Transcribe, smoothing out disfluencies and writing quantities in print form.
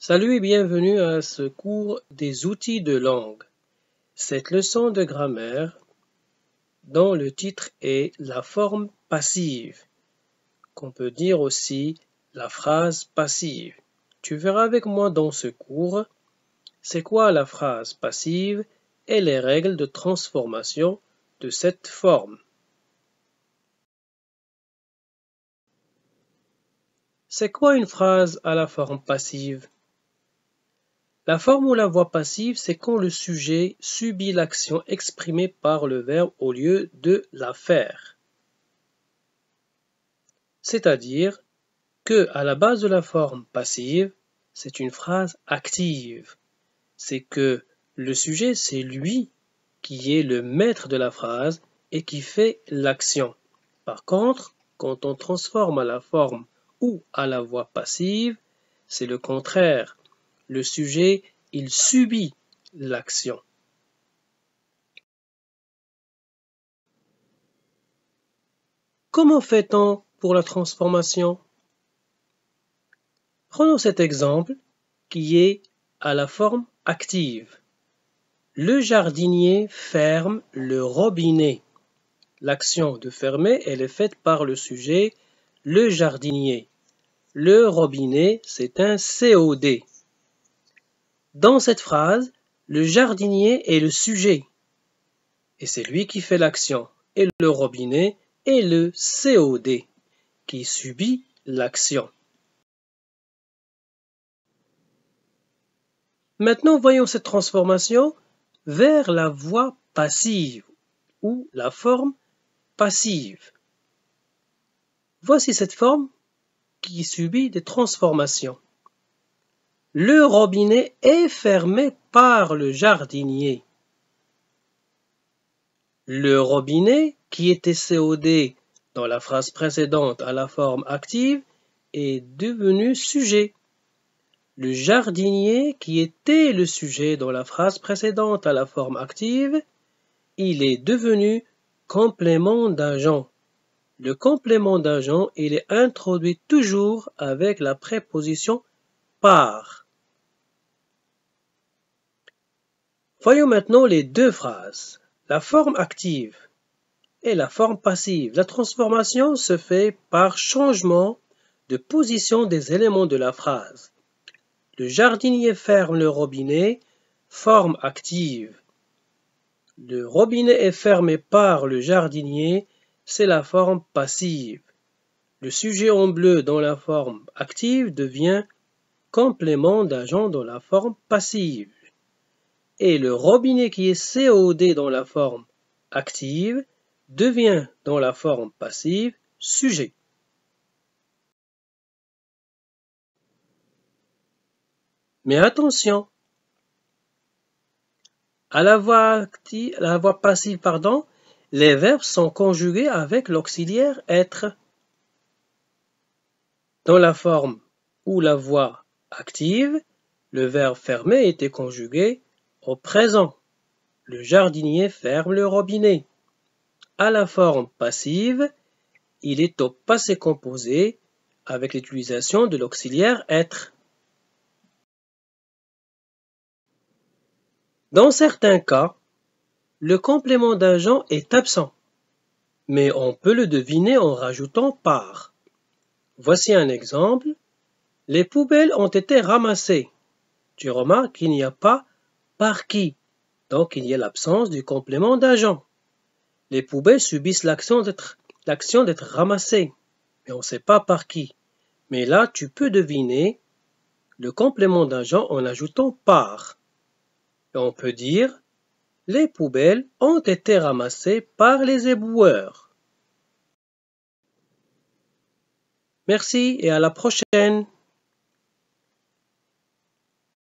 Salut et bienvenue à ce cours des outils de langue. Cette leçon de grammaire dont le titre est la forme passive, qu'on peut dire aussi la phrase passive. Tu verras avec moi dans ce cours c'est quoi la phrase passive et les règles de transformation de cette forme. C'est quoi une phrase à la forme passive? La forme ou la voix passive, c'est quand le sujet subit l'action exprimée par le verbe au lieu de la faire. C'est-à-dire que, à la base de la forme passive, c'est une phrase active. C'est que le sujet, c'est lui qui est le maître de la phrase et qui fait l'action. Par contre, quand on transforme à la forme ou à la voix passive, c'est le contraire. Le sujet, il subit l'action. Comment fait-on pour la transformation? Prenons cet exemple qui est à la forme active. Le jardinier ferme le robinet. L'action de fermer, elle est faite par le sujet, le jardinier. Le robinet, c'est un COD. Dans cette phrase, le jardinier est le sujet et c'est lui qui fait l'action. Et le robinet est le COD qui subit l'action. Maintenant, voyons cette transformation vers la voix passive ou la forme passive. Voici cette forme qui subit des transformations. Le robinet est fermé par le jardinier. Le robinet, qui était COD dans la phrase précédente à la forme active, est devenu sujet. Le jardinier, qui était le sujet dans la phrase précédente à la forme active, il est devenu complément d'agent. Le complément d'agent, il est introduit toujours avec la préposition par. Voyons maintenant les deux phrases, la forme active et la forme passive. La transformation se fait par changement de position des éléments de la phrase. Le jardinier ferme le robinet, forme active. Le robinet est fermé par le jardinier, c'est la forme passive. Le sujet en bleu dans la forme active devient complément d'agent dans la forme passive. Et le robinet qui est COD dans la forme active devient dans la forme passive sujet. Mais attention, à la voix passive, les verbes sont conjugués avec l'auxiliaire être. Dans la forme ou la voix active, le verbe fermer était conjugué au présent. Le jardinier ferme le robinet. À la forme passive, il est au passé composé avec l'utilisation de l'auxiliaire être. Dans certains cas, le complément d'agent est absent, mais on peut le deviner en rajoutant par. Voici un exemple. Les poubelles ont été ramassées. Tu remarques qu'il n'y a pas par qui, donc il y a l'absence du complément d'agent. Les poubelles subissent l'action d'être ramassées, mais on ne sait pas par qui. Mais là, tu peux deviner le complément d'agent en ajoutant par. Et on peut dire les poubelles ont été ramassées par les éboueurs. Merci et à la prochaine.